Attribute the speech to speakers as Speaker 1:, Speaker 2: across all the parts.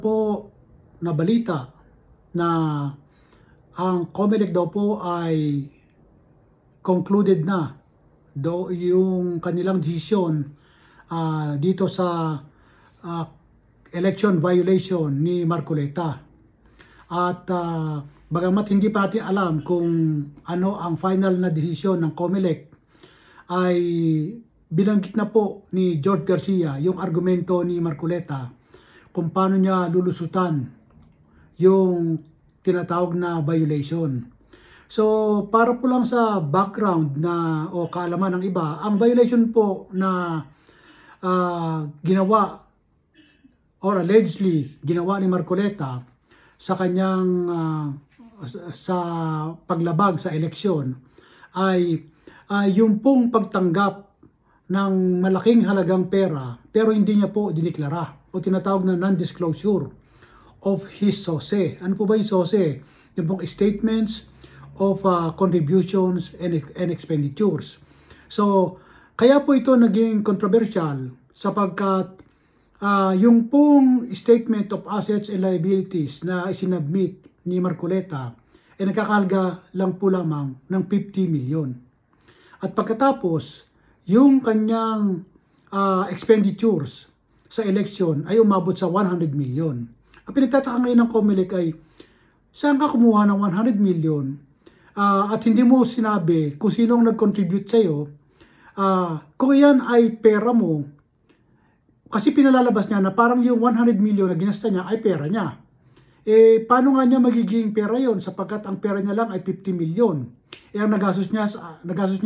Speaker 1: Po na balita na ang COMELEC daw po ay concluded na yung kanilang desisyon dito sa ah, election violation ni Marcoleta. At bagamat hindi pa natin alam kung ano ang final na desisyon ng COMELEC, ay binanggit na po ni George Garcia yung argumento ni Marcoleta kung paano niya lulusutan yung tinatawag na violation. So, para po lang sa background na o kaalaman ng iba, ang violation po na ginawa or allegedly ginawa ni Marcoleta sa kanyang sa paglabag sa eleksyon ay yung pong pagtanggap ng malaking halagang pera pero hindi niya po diniklara o tinatawag na non-disclosure of his SOSE. Ano po ba yung SOSE? Yung pong statements of contributions and expenditures. So, kaya po ito naging controversial sapagkat yung pong statement of assets and liabilities na isinabmit ni Marcoleta ay nagkakahalaga lang po lamang ng 50 million. At pagkatapos, yung kanyang expenditures sa election ay umabot sa 100 million. Ang pinagtataka ngayon ng COMELEC ay saan ka kumuha ng 100 million at hindi mo sinabi kung sinong nag-contribute sa'yo. Kung yan ay pera mo, kasi pinalalabas niya na parang yung 100 million na ginasta niya ay pera niya. Paano nga niya magiging pera yon sapagkat ang pera niya lang ay 50 million. Ang nagastos niya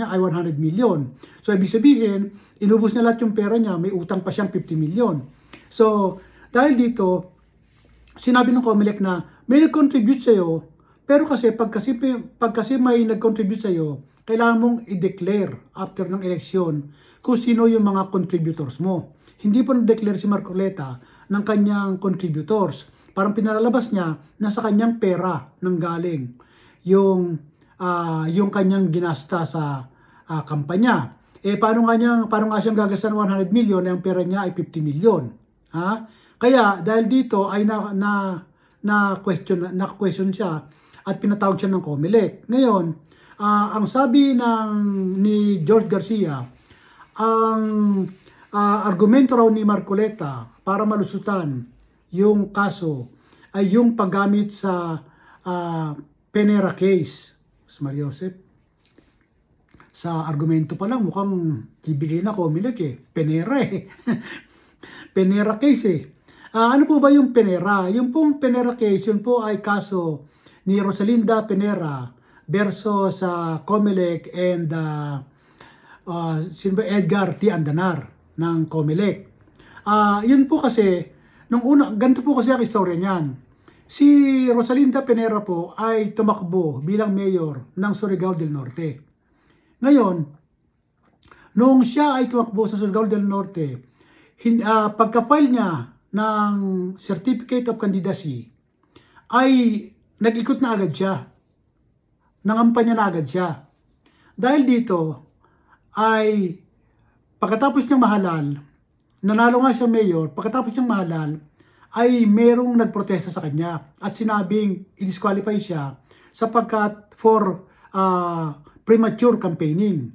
Speaker 1: ay 100 million. So, ibig sabihin, inubos niya lahat yung pera niya, may utang pa siyang 50 million. So, dahil dito, sinabi ng COMELEC na may nag-contribute sa'yo, pero kasi pag kasi may nag-contribute sa'yo, kailangan mong i-declare after ng eleksyon kung sino yung mga contributors mo. Hindi po na-declare si Marcoleta ng kanyang contributors. Parang pinalalabas niya na sa kanyang pera nang galing yung kanyang ginasta sa kampanya. Paano nga siyang gagastan ng 100 million ang pera niya ay 50 million. Kaya dahil dito ay na-question siya at pinatawag siya ng COMELEC. Ngayon, ang sabi ni George Garcia, ang argumento raw ni Marcoleta para malusutan yung kaso ay yung paggamit sa Penera case. Maria Joseph, sa argumento pa lang mukhang ibigay na COMELEC Penera Penera case ano po ba yung Penera? Yung pong Penera case, yun po ay kaso ni Rosalinda Penera versus COMELEC and Edgar T. Andanar ng COMELEC. Yun po kasi, nung una, ganito po kasi ang istorya niyan. Si Rosalinda Penera po ay tumakbo bilang mayor ng Surigao del Norte. Ngayon, nung siya ay tumakbo sa Surigao del Norte, pagka-file niya ng Certificate of Candidacy, ay nag-ikot na agad siya. Nangampanya na agad siya. Dahil dito, ay pagkatapos niyang mahalal, nanalo nga siya mayor, pagkatapos niyang mahalal, ay merong nagprotesta sa kanya at sinabing i-disqualify siya sapagkat for premature campaigning.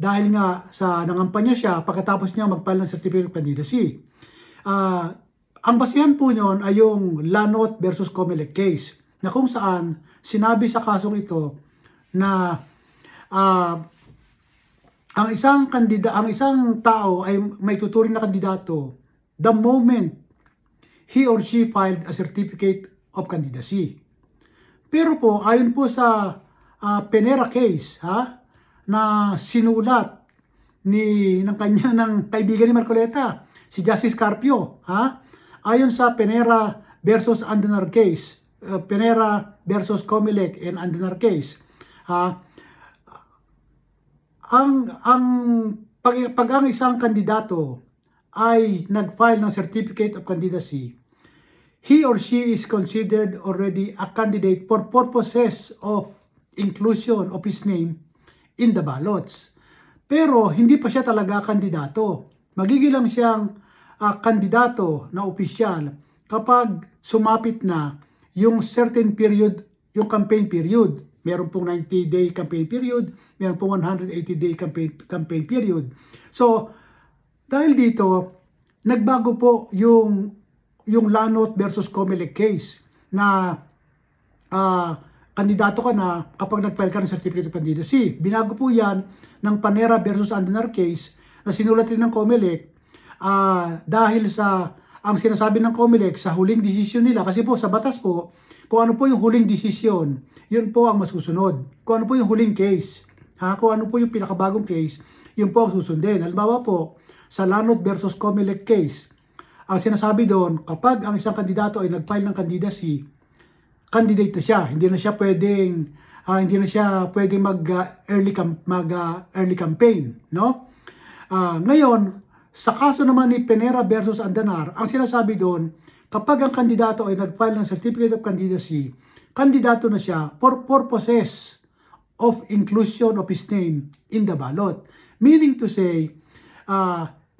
Speaker 1: Dahil nga sa nangampanya siya pagkatapos niya mag-file ng Certificate of Candidacy. Ang basihan po niyon ay yung Lanot versus COMELEC case na kung saan sinabi sa kasong ito na ang isang tao ay may tuturing na kandidato the moment he or she filed a Certificate of Candidacy. Pero po, ayon po sa Penera case, na sinulat ng kaibigan ni Marcoleta, si Justice Carpio, ayon sa Penera versus Andanar case, Penera versus COMELEC and Andanar case, pag ang isang kandidato ay nag-file ng Certificate of Candidacy, he or she is considered already a candidate for purposes of inclusion of his name in the ballots. Pero hindi pa siya talaga kandidato. Magiging lang siyang kandidato na opisyal kapag sumapit na yung certain period, yung campaign period. Meron pong 90-day campaign period, meron pong 180-day campaign period. So, dahil dito, nagbago po yung Lanot versus Comelec case na kandidato ka na kapag nag-file ka ng Certificate of Candidacy. Binago po yan ng Panera versus Andanar case na sinulat rin ng Comelec dahil sa ang sinasabi ng Comelec sa huling desisyon nila, kasi po sa batas po, kung ano po yung huling desisyon, yun po ang masusunod. Kung ano po yung huling case, kung ano po yung pinakabagong case, yun po ang susundin. Halimbawa po, sa Lanot versus Comelec case, ang sinasabi doon, kapag ang isang kandidato ay nag-file ng candidacy, candidate na siya, hindi na siya pwedeng early campaign, no? Ngayon, sa kaso naman ni Panera versus Andanar, ang sinasabi doon, kapag ang kandidato ay nag-file ng Certificate of Candidacy, kandidato na siya for purposes of inclusion of his name in the ballot. Meaning to say,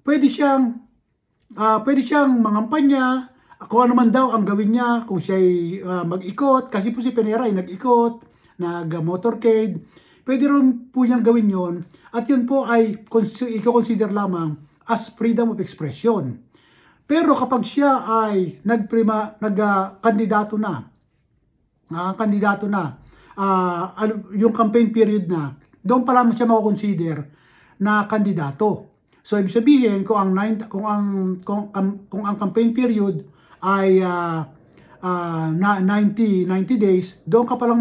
Speaker 1: pwede siyang mangampanya, kung ano man daw ang gawin niya, kung siya ay mag-ikot, kasi po si Panera ay nag-ikot, nag-motorcade, pwede rin po niyang gawin yon, at yun po ay i-consider lamang as freedom of expression. Pero kapag siya ay kandidato na, yung campaign period na, doon pa lang siya mako-consider na kandidato. So ibig sabihin kung ang campaign period ay 90 days, doon ka pa lang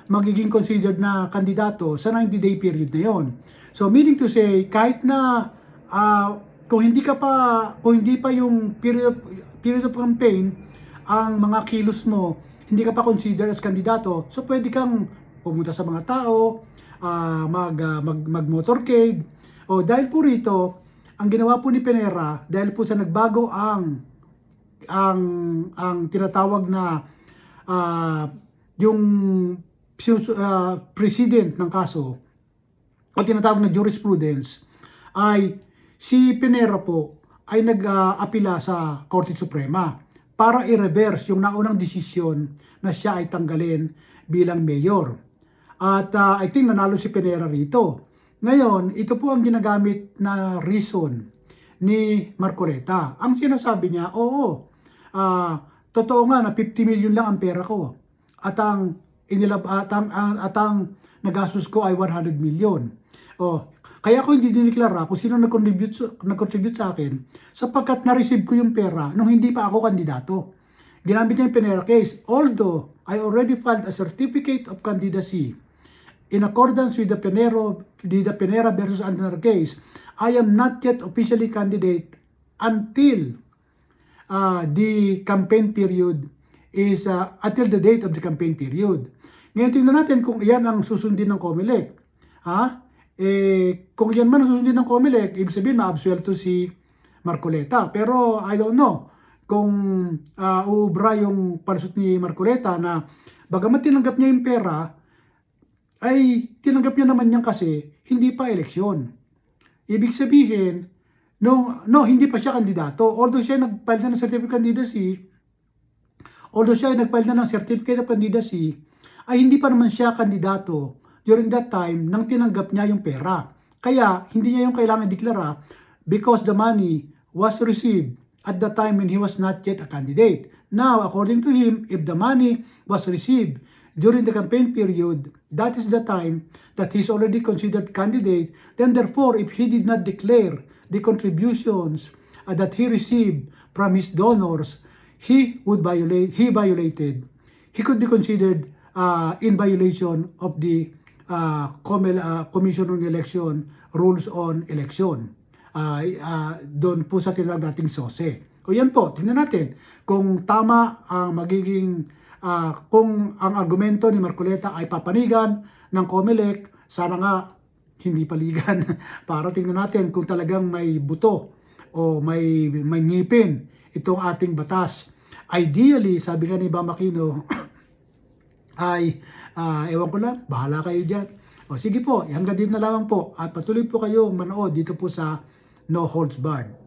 Speaker 1: magiging considered na kandidato sa 90-day period na 'yon. So meaning to say, kahit na kung hindi pa yung period of campaign ang mga kilos mo, hindi ka pa considered as kandidato, so pwede kang pumunta sa mga tao, mag-motorcade. O dahil po rito, ang ginawa po ni Panera, dahil po sa nagbago ang tinatawag na yung precedent ng kaso, o tinatawag na jurisprudence, ay si Panera po ay nag-apila sa Korte Suprema para i-reverse yung naunang desisyon na siya ay tanggalin bilang mayor. At I think nanalo si Panera rito. Ngayon, ito po ang ginagamit na reason ni Marcoleta. Ang sinasabi niya, totoo nga na 50 million lang ang pera ko. At ang nagastos ko ay 100 million. Kaya ako hindi diniklara kung sino nag-contribute sa akin, sapagkat na-receive ko yung pera nung hindi pa ako kandidato. Ginamit niya yung Panera case. Although I already filed a certificate of candidacy in accordance with the Panera versus Andanar case, I am not yet officially candidate until the campaign period is until the date of the campaign period. Ngayon tingnan natin kung iyan ang susundin ng Comelec. Kung yan man ang susundin ng Comelec, ibig sabihin maabsuelto si Marcoleta. Pero I don't know kung uubra yung palusot ni Marcoleta na bagamat tinanggap niya yung pera, ay tinanggap niya naman yan kasi hindi pa eleksyon. Ibig sabihin, hindi pa siya kandidato. Although siya nag-file na ng Certificate of Candidacy, ay hindi pa naman siya kandidato during that time nang tinanggap niya yung pera. Kaya hindi niya yung kailangan deklara because the money was received at the time when he was not yet a candidate. Now, according to him, if the money was received during the campaign period, that is the time that he's already considered candidate. Then therefore, if he did not declare the contributions that he received from his donors, he could be considered in violation of the Commission on Election Rules on Election. Doon po sa tinatawag nating SOSE. O yan po, tingnan natin kung tama ang kung ang argumento ni Marcoleta ay papanigan ng Comelec. Sana nga hindi paligan para tingnan natin kung talagang may buto o may ngipin itong ating batas. Ideally, sabi nga ni Bam Aquino, ay ewan ko lang, bahala kayo dyan. O sige po, hanggang dito na lamang po at patuloy po kayong manood dito po sa No Holds Barred.